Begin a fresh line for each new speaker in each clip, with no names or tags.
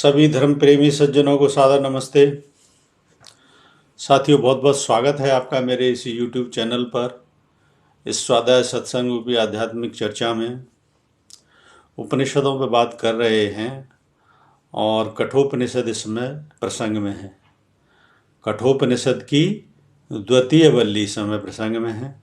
सभी धर्म प्रेमी सज्जनों को सादर नमस्ते। साथियों, बहुत बहुत स्वागत है आपका मेरे इस YouTube चैनल पर। इस स्वाध्याय सत्संग रूपी आध्यात्मिक चर्चा में उपनिषदों पर बात कर रहे हैं और कठोपनिषद इसमें प्रसंग में है। कठोपनिषद की द्वितीय वल्ली समय प्रसंग में है।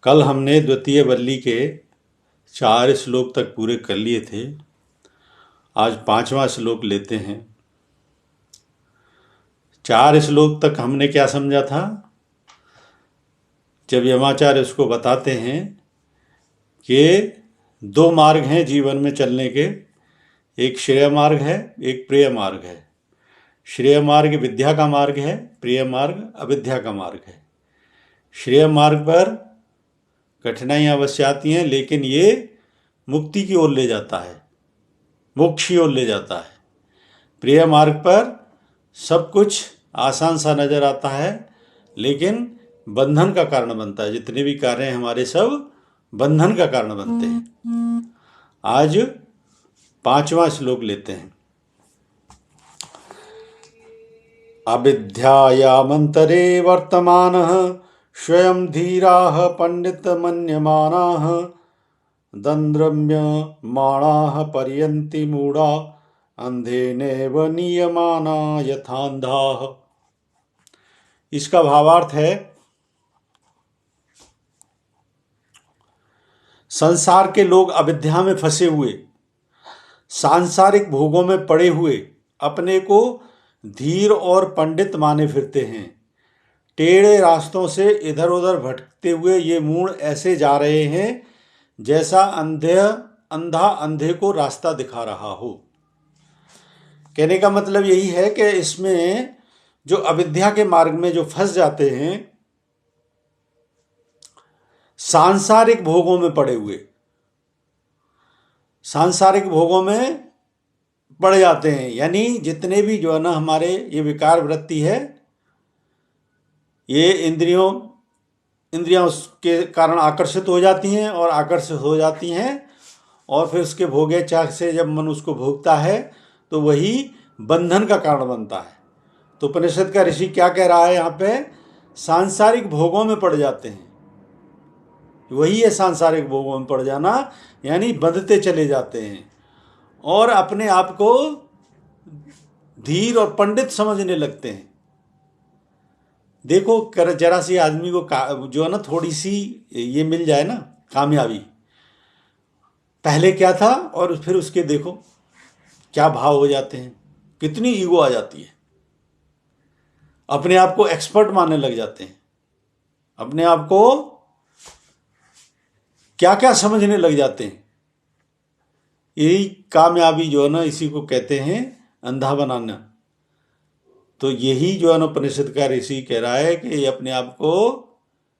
कल हमने द्वितीय वल्ली के 4 श्लोक तक पूरे कर लिए थे। आज 5वां श्लोक लेते हैं। 4 श्लोक तक हमने क्या समझा था? जब यमाचार्य उसको बताते हैं कि 2 मार्ग हैं जीवन में चलने के, एक श्रेय मार्ग है, एक प्रिय मार्ग है। श्रेय मार्ग विद्या का मार्ग है, प्रिय मार्ग अविद्या का मार्ग है। श्रेय मार्ग पर कठिनाइयाँ अवश्य आती हैं, लेकिन ये मुक्ति की ओर ले जाता है, मोक्ष की ओर ले जाता है। प्रिय मार्ग पर सब कुछ आसान सा नजर आता है, लेकिन बंधन का कारण बनता है। जितने भी कार्य हैं हमारे, सब बंधन का कारण बनते हैं। आज 5वां श्लोक लेते हैं। अविद्यायामन्तरे वर्तमानः स्वयं धीराः पंडित मन्यमानाः दंद्रम्यमाणाः पर्यन्ति मूढ़ा अंधेनैव नियमाना यथांधाः। इसका भावार्थ है, संसार के लोग अविद्या में फंसे हुए, सांसारिक भोगों में पड़े हुए अपने को धीर और पंडित माने फिरते हैं। टेढ़े रास्तों से इधर उधर भटकते हुए ये मूढ़ ऐसे जा रहे हैं जैसा अंधा अंधे को रास्ता दिखा रहा हो। कहने का मतलब यही है कि इसमें जो अविद्या के मार्ग में जो फंस जाते हैं, सांसारिक भोगों में पड़े हुए, सांसारिक भोगों में पड़ जाते हैं, यानी जितने भी जो है ना हमारे ये विकार वृत्ति है, ये इंद्रियां उसके कारण आकर्षित हो जाती हैं और आकर्षित हो जाती हैं, और फिर उसके भोगे चाह से जब मन उसको भोगता है तो वही बंधन का कारण बनता है। तो उपनिषद का ऋषि क्या कह रहा है यहाँ पे? सांसारिक भोगों में पड़ जाते हैं, वही है सांसारिक भोगों में पड़ जाना, यानी बंधते चले जाते हैं और अपने आप को धीर और पंडित समझने लगते हैं। देखो, जरा सी आदमी को जो है ना थोड़ी सी ये मिल जाए ना कामयाबी, पहले क्या था और फिर उसके देखो क्या भाव हो जाते हैं, कितनी ईगो आ जाती है, अपने आप को एक्सपर्ट मानने लग जाते हैं, अपने आप को क्या क्या समझने लग जाते हैं। यही कामयाबी जो है ना, इसी को कहते हैं अंधा बनाना। तो यही जो है ना उपनिषद का ऋषि कह रहा है कि ये अपने आप को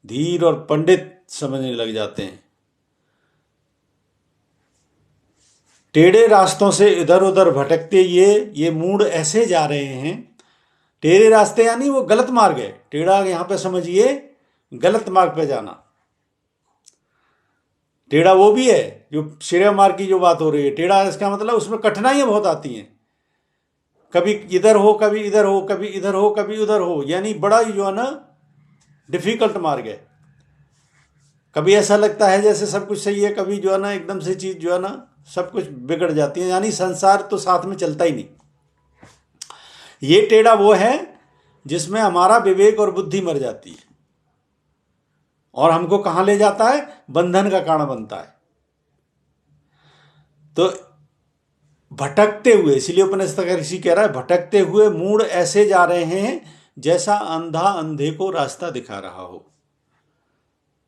धीर और पंडित समझने लग जाते हैं। टेढ़े रास्तों से इधर उधर भटकते ये मूढ़ ऐसे जा रहे हैं। टेढ़े रास्ते यानी वो गलत मार्ग है। टेढ़ा यहां पे समझिए गलत मार्ग पे जाना। टेढ़ा वो भी है जो श्रेय मार्ग की जो बात हो रही है। टेढ़ा इसका मतलब उसमें कठिनाइयां बहुत आती हैं, कभी इधर हो, कभी इधर हो, कभी इधर हो, कभी उधर हो, यानी बड़ा ही जो है ना डिफिकल्ट मार्ग है। कभी ऐसा लगता है जैसे सब कुछ सही है, कभी जो है ना एकदम से चीज जो है ना सब कुछ बिगड़ जाती है, यानी संसार तो साथ में चलता ही नहीं। ये टेढ़ा वो है जिसमें हमारा विवेक और बुद्धि मर जाती है और हमको कहां ले जाता है? बंधन का कारण बनता है। तो भटकते हुए, इसलिए उपनिषद का ऋषि कह रहा है भटकते हुए मूढ़ ऐसे जा रहे हैं जैसा अंधा अंधे को रास्ता दिखा रहा हो।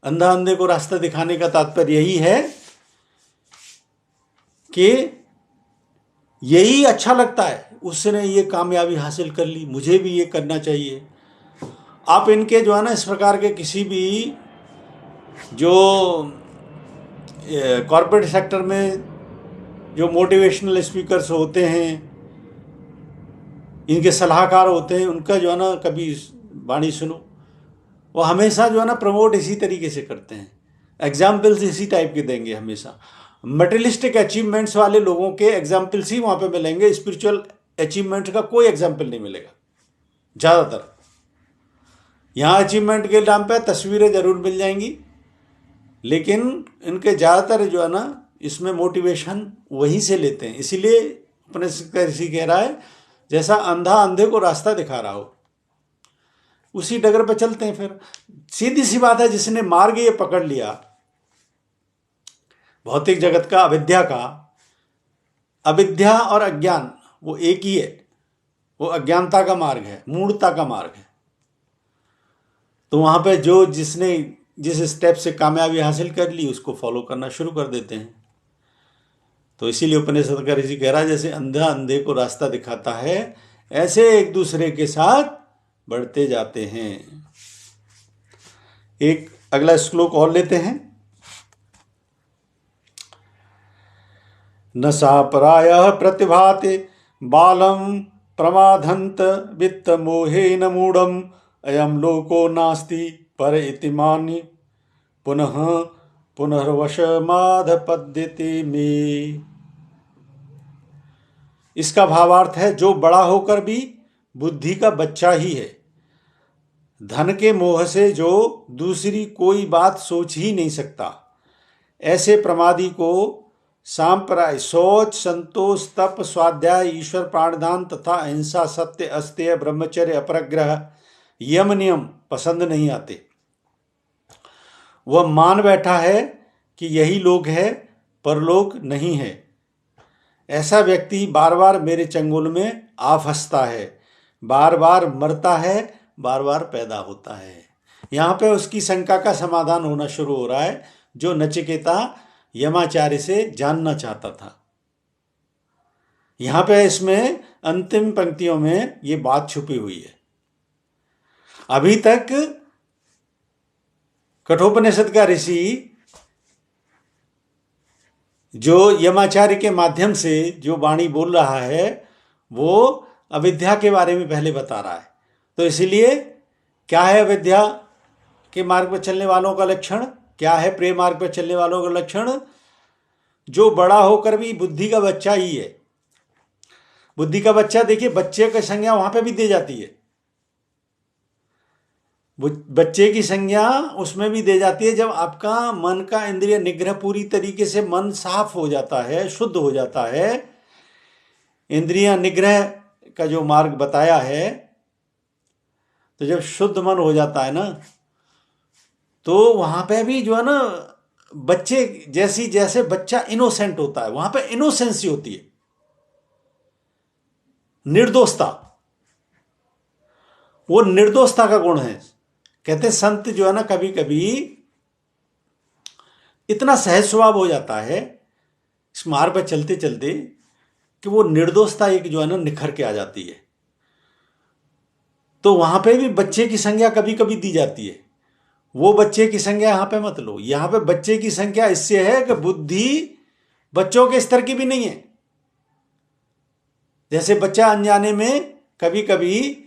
अंधा अंधे को रास्ता दिखाने का तात्पर्य यही है कि यही अच्छा लगता है, उसने ये कामयाबी हासिल कर ली, मुझे भी ये करना चाहिए। आप इनके जो है ना इस प्रकार के किसी भी जो कॉर्पोरेट सेक्टर में जो मोटिवेशनल स्पीकर्स होते हैं, इनके सलाहकार होते हैं, उनका जो है ना कभी वाणी सुनो, वो हमेशा जो है ना प्रमोट इसी तरीके से करते हैं, एग्जाम्पल्स इसी टाइप के देंगे हमेशा। मटेरियलिस्टिक अचीवमेंट्स वाले लोगों के एग्जाम्पल्स ही वहां पे मिलेंगे, स्पिरिचुअल अचीवमेंट का कोई एग्जाम्पल नहीं मिलेगा। ज़्यादातर यहाँ अचीवमेंट के नाम पे तस्वीरें जरूर मिल जाएंगी, लेकिन इनके ज़्यादातर जो है ना, इसमें मोटिवेशन वहीं से लेते हैं। इसीलिए अपने ऋषि कह रहा है, जैसा अंधा अंधे को रास्ता दिखा रहा हो, उसी डगर पे चलते हैं। फिर सीधी सी बात है, जिसने मार्ग ये पकड़ लिया भौतिक जगत का, अविद्या का, अविद्या और अज्ञान वो एक ही है, वो अज्ञानता का मार्ग है, मूढ़ता का मार्ग है। तो वहां पे जो जिसने जिस स्टेप से कामयाबी हासिल कर ली, उसको फॉलो करना शुरू कर देते हैं। तो इसीलिए उपनिषद का ऋषि कह रहा है, जैसे अंधा अंधे को रास्ता दिखाता है, ऐसे एक दूसरे के साथ बढ़ते जाते हैं। एक अगला श्लोक और लेते हैं। न सा परायः प्रतिभाते बालम प्रमादंत वित्त मोहेन मूढ़म अयम लोको नास्ति पर इति मानि पुनः पुनर्वशमाधपद्यते में। इसका भावार्थ है, जो बड़ा होकर भी बुद्धि का बच्चा ही है, धन के मोह से जो दूसरी कोई बात सोच ही नहीं सकता, ऐसे प्रमादी को सांप्राय शौच, संतोष, तप, स्वाध्याय, ईश्वर प्राणदान तथा अहिंसा, सत्य, अस्तेय, ब्रह्मचर्य, अपरग्रह, यम नियम पसंद नहीं आते। वह मान बैठा है कि यही लोक है, परलोक नहीं है। ऐसा व्यक्ति बार बार मेरे चंगुल में आ फंसता है, बार बार मरता है, बार बार पैदा होता है। यहाँ पे उसकी शंका का समाधान होना शुरू हो रहा है, जो नचिकेता यमाचार्य से जानना चाहता था। यहाँ पे इसमें अंतिम पंक्तियों में ये बात छुपी हुई है। अभी तक कठोपनिषद का ऋषि जो यमाचार्य के माध्यम से जो वाणी बोल रहा है, वो अविद्या के बारे में पहले बता रहा है। तो इसीलिए क्या है अविद्या के मार्ग पर चलने वालों का लक्षण, क्या है प्रेम मार्ग पर चलने वालों का लक्षण? जो बड़ा होकर भी बुद्धि का बच्चा ही है। बुद्धि का बच्चा, देखिए बच्चे की संज्ञा वहां पे भी दी जाती है, बच्चे की संज्ञा उसमें भी दे जाती है जब आपका मन का इंद्रिय निग्रह पूरी तरीके से, मन साफ हो जाता है, शुद्ध हो जाता है। इंद्रिय निग्रह का जो मार्ग बताया है, तो जब शुद्ध मन हो जाता है ना, तो वहां पे भी जो है ना, बच्चे जैसे बच्चा इनोसेंट होता है, वहां पे इनोसेंसी होती है, निर्दोषता। वो निर्दोषता का गुण है। कहते संत जो है ना, कभी कभी इतना सहज स्वभाव हो जाता है इस मार्ग पर चलते चलते कि वो निर्दोषता एक जो है ना निखर के आ जाती है। तो वहां पे भी बच्चे की संज्ञा कभी कभी दी जाती है। वो बच्चे की संज्ञा यहां पे मत लो। यहां पे बच्चे की संख्या इससे है कि बुद्धि बच्चों के स्तर की भी नहीं है। जैसे बच्चा अनजाने में कभी कभी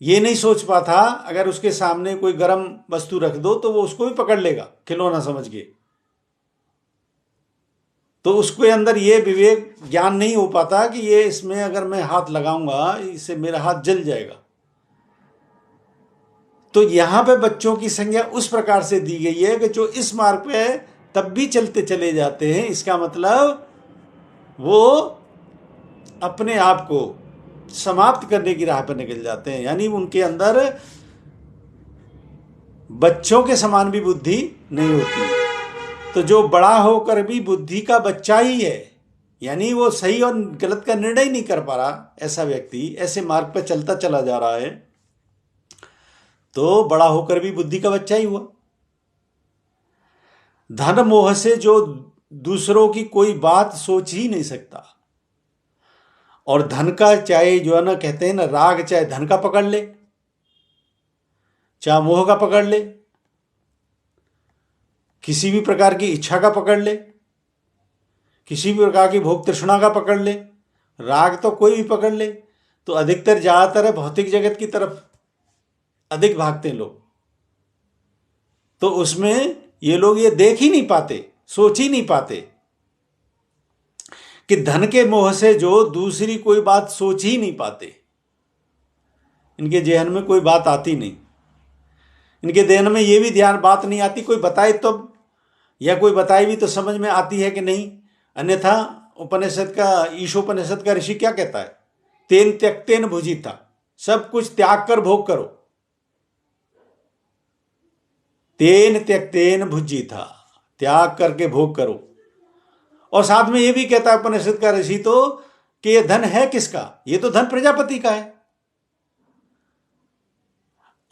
ये नहीं सोच पाता, अगर उसके सामने कोई गर्म वस्तु रख दो तो वो उसको भी पकड़ लेगा खिलौना समझ के। तो उसके अंदर ये विवेक ज्ञान नहीं हो पाता कि ये इसमें अगर मैं हाथ लगाऊंगा इससे मेरा हाथ जल जाएगा। तो यहां पे बच्चों की संज्ञा उस प्रकार से दी गई है कि जो इस मार्ग पे तब भी चलते चले जाते हैं, इसका मतलब वो अपने आप को समाप्त करने की राह पर निकल जाते हैं। यानी उनके अंदर बच्चों के समान भी बुद्धि नहीं होती। तो जो बड़ा होकर भी बुद्धि का बच्चा ही है, यानी वो सही और गलत का निर्णय नहीं कर पा रहा, ऐसा व्यक्ति ऐसे मार्ग पर चलता चला जा रहा है, तो बड़ा होकर भी बुद्धि का बच्चा ही हुआ। धन मोह से जो दूसरों की कोई बात सोच ही नहीं सकता, और धन का चाहे जो है ना, कहते हैं ना, राग चाहे धन का पकड़ ले, चाहे मोह का पकड़ ले, किसी भी प्रकार की इच्छा का पकड़ ले, किसी भी प्रकार की भोग तृष्णा का पकड़ ले, राग तो कोई भी पकड़ ले, तो अधिकतर ज्यादातर है भौतिक जगत की तरफ अधिक भागते हैं लोग। तो उसमें ये लोग ये देख ही नहीं पाते, सोच ही नहीं पाते कि धन के मोह से जो दूसरी कोई बात सोच ही नहीं पाते, इनके जहन में कोई बात आती नहीं, इनके जहन में ये भी ध्यान बात नहीं आती कोई बताए तो, या कोई बताए भी तो समझ में आती है कि नहीं। अन्यथा उपनिषद का, ईशोपनिषद का ऋषि क्या कहता है, तेन त्यक्तेन भुजिता, सब कुछ त्याग कर भोग करो। तेन त्यक्तेन भुजिता, त्याग करके भोग करो। और साथ में ये भी कहता है उपनिषद का ऋषि तो कि ये धन है किसका, ये तो धन प्रजापति का है।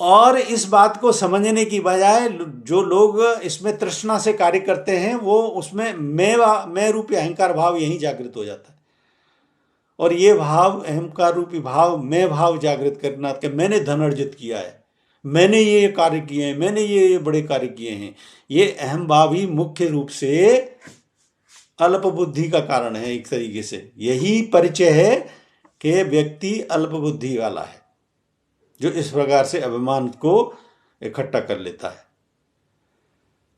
और इस बात को समझने की बजाय जो लोग इसमें तृष्णा से कार्य करते हैं, वो उसमें मैं रूपी अहंकार भाव यहीं जागृत हो जाता है। और ये भाव, अहंकार रूपी भाव, मैं भाव जागृत करना कि मैंने धन अर्जित किया है, मैंने ये कार्य किए हैं, मैंने ये बड़े कार्य किए हैं, ये अहम भाव ही मुख्य रूप से अल्प बुद्धि का कारण है। एक तरीके से यही परिचय है कि व्यक्ति अल्प बुद्धि वाला है, जो इस प्रकार से अभिमान को इकट्ठा कर लेता है।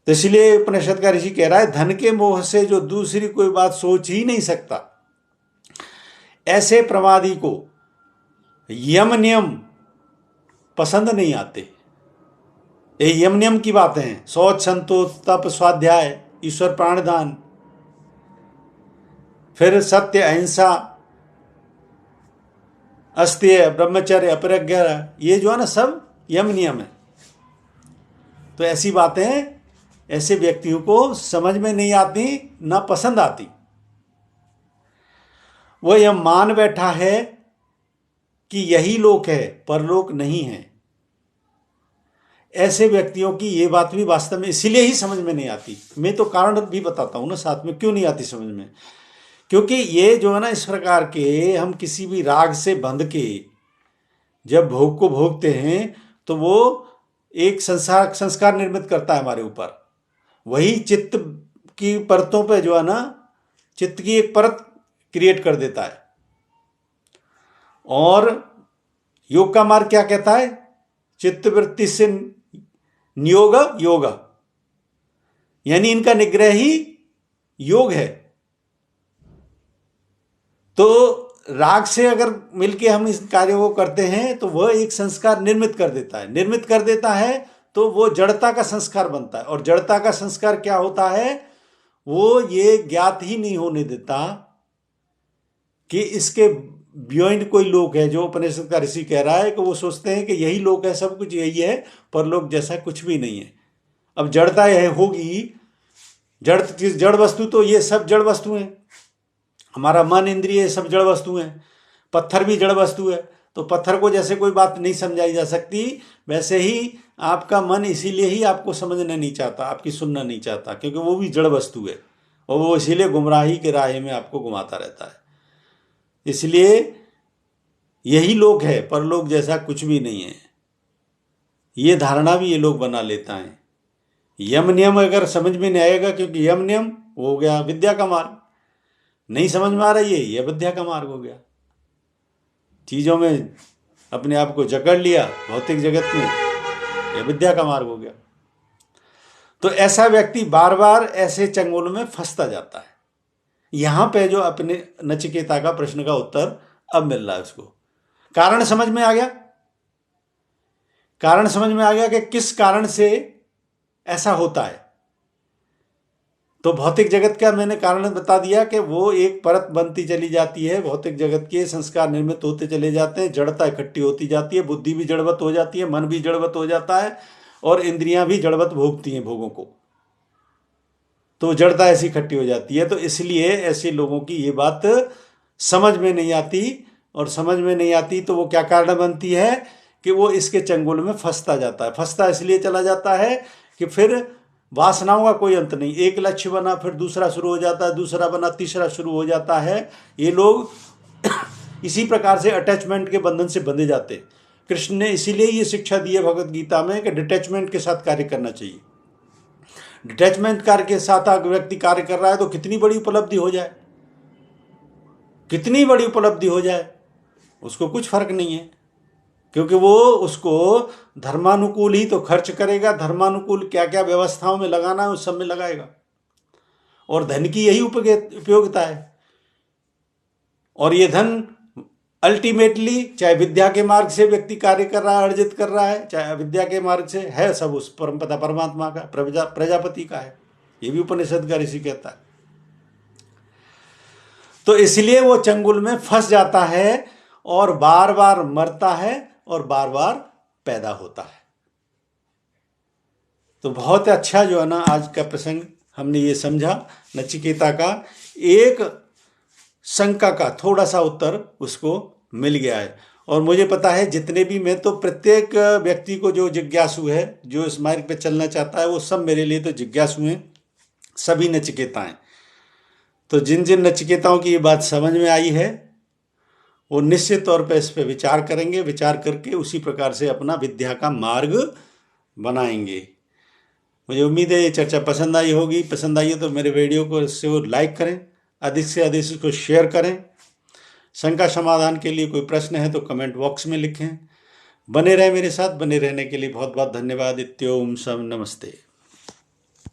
तो इसलिए उपनिषद का ऋषि कह रहा है, धन के मोह से जो दूसरी कोई बात सोच ही नहीं सकता, ऐसे प्रमादी को यम नियम पसंद नहीं आते। ये यम नियम की बातें हैं, शौच, संतोष, तप, स्वाध्याय, ईश्वर प्राणदान, फिर सत्य, अहिंसा, अस्तेय, ब्रह्मचर्य, अपरिग्रह, ये जो है ना सब यम नियम है। तो ऐसी बातें ऐसे व्यक्तियों को समझ में नहीं आती, ना पसंद आती। वह यह मान बैठा है कि यही लोक है, परलोक नहीं है। ऐसे व्यक्तियों की ये बात भी वास्तव में इसीलिए ही समझ में नहीं आती। मैं तो कारण भी बताता हूं ना साथ में, क्यों नहीं आती समझ में। क्योंकि ये जो है ना इस प्रकार के, हम किसी भी राग से बंध के जब भोग को भोगते हैं तो वो एक संस्कार निर्मित करता है हमारे ऊपर। वही चित्त की परतों पे जो है ना, चित्त की एक परत क्रिएट कर देता है। और योग का मार्ग क्या कहता है, चित्त वृत्ति से नियोग योग, यानी इनका निग्रह ही योग है। तो राग से अगर मिलके हम इस कार्य को करते हैं तो वह एक संस्कार निर्मित कर देता है, तो वो जड़ता का संस्कार बनता है। और जड़ता का संस्कार क्या होता है, वो ये ज्ञात ही नहीं होने देता कि इसके बियॉन्ड कोई लोक है। जो उपनिषद का ऋषि कह रहा है कि वो सोचते हैं कि यही लोक है, सब कुछ यही है, परलोक जैसा कुछ भी नहीं है। अब जड़ता यह होगी, जड़ वस्तु, तो ये सब जड़ वस्तु हैं। हमारा मन, इंद्रिय, सब जड़ वस्तु हैं। पत्थर भी जड़ वस्तु है। तो पत्थर को जैसे कोई बात नहीं समझाई जा सकती, वैसे ही आपका मन इसीलिए ही आपको समझना नहीं चाहता, आपकी सुनना नहीं चाहता, क्योंकि वो भी जड़ वस्तु है और वो इसीलिए गुमराही के राह में आपको घुमाता रहता है। इसलिए यही लोक है, परलोक जैसा कुछ भी नहीं है। ये धारणा भी ये लोग बना लेता है। यम नियम अगर समझ में नहीं आएगा, क्योंकि यम नियम हो गया विद्या का मार्ग, नहीं समझ में आ रहा ये विद्या का मार्ग हो गया। चीजों में अपने आप को जकड़ लिया, भौतिक जगत में, यह विद्या का मार्ग हो गया। तो ऐसा व्यक्ति बार बार ऐसे चंगुल में फंसता जाता है। यहां पे जो अपने नचिकेता का प्रश्न का उत्तर अब मिल रहा है उसको। कारण समझ में आ गया, कारण समझ में आ गया कि किस कारण से ऐसा होता है। तो भौतिक जगत का मैंने कारण बता दिया कि वो एक परत बनती चली जाती है, भौतिक जगत के संस्कार निर्मित होते चले जाते हैं, जड़ता इकट्ठी होती जाती है, बुद्धि भी जड़वत हो जाती है, मन भी जड़वत हो जाता है और इंद्रियां भी जड़वत भोगती हैं भोगों को। तो जड़ता ऐसी इकट्ठी हो जाती है। तो इसलिए ऐसे लोगों की ये बात समझ में नहीं आती, और समझ में नहीं आती तो वो क्या कारण बनती है कि वो इसके चंगुल में फंसता जाता है। फंसता इसलिए चला जाता है कि फिर वासनाओं का कोई अंत नहीं। एक लक्ष्य बना, फिर दूसरा शुरू हो जाता है, दूसरा बना, तीसरा शुरू हो जाता है। ये लोग इसी प्रकार से अटैचमेंट के बंधन से बंधे जाते हैं। कृष्ण ने इसीलिए ये शिक्षा दी है भगवत गीता में कि डिटैचमेंट के साथ कार्य करना चाहिए। डिटैचमेंट कार्य के साथ अगर व्यक्ति कार्य कर रहा है तो कितनी बड़ी उपलब्धि हो जाए, कितनी बड़ी उपलब्धि हो जाए, उसको कुछ फर्क नहीं है, क्योंकि वो उसको धर्मानुकूल ही तो खर्च करेगा। धर्मानुकूल क्या क्या व्यवस्थाओं में लगाना है उस सब में लगाएगा। और धन की यही उपयोगिता है और ये धन अल्टीमेटली चाहे विद्या के मार्ग से व्यक्ति कार्य कर रहा है, अर्जित कर रहा है, चाहे अविद्या के मार्ग से है, सब उस परमपिता परमात्मा का, प्रजापति का है। ये भी उपनिषद का ऋषि कहता है। तो इसलिए वो चंगुल में फंस जाता है और बार बार मरता है और बार बार पैदा होता है। तो बहुत अच्छा जो है ना, आज का प्रसंग हमने ये समझा, नचिकेता का एक शंका का थोड़ा सा उत्तर उसको मिल गया है। और मुझे पता है जितने भी, मैं तो प्रत्येक व्यक्ति को जो जिज्ञासु है, जो इस मार्ग पे चलना चाहता है, वो सब मेरे लिए तो जिज्ञासु हैं, सभी नचिकेता हैं। तो जिन जिन नचिकेताओं की ये बात समझ में आई है वो निश्चित तौर पर इस पर विचार करेंगे, विचार करके उसी प्रकार से अपना विद्या का मार्ग बनाएंगे। मुझे उम्मीद है ये चर्चा पसंद आई होगी। पसंद आई है तो मेरे वीडियो को इससे वो लाइक करें, अधिक से अधिक इसको शेयर करें। शंका समाधान के लिए कोई प्रश्न है तो कमेंट बॉक्स में लिखें। बने रहें मेरे साथ, बने रहने के लिए बहुत बहुत धन्यवाद। इत्योम सम नमस्ते।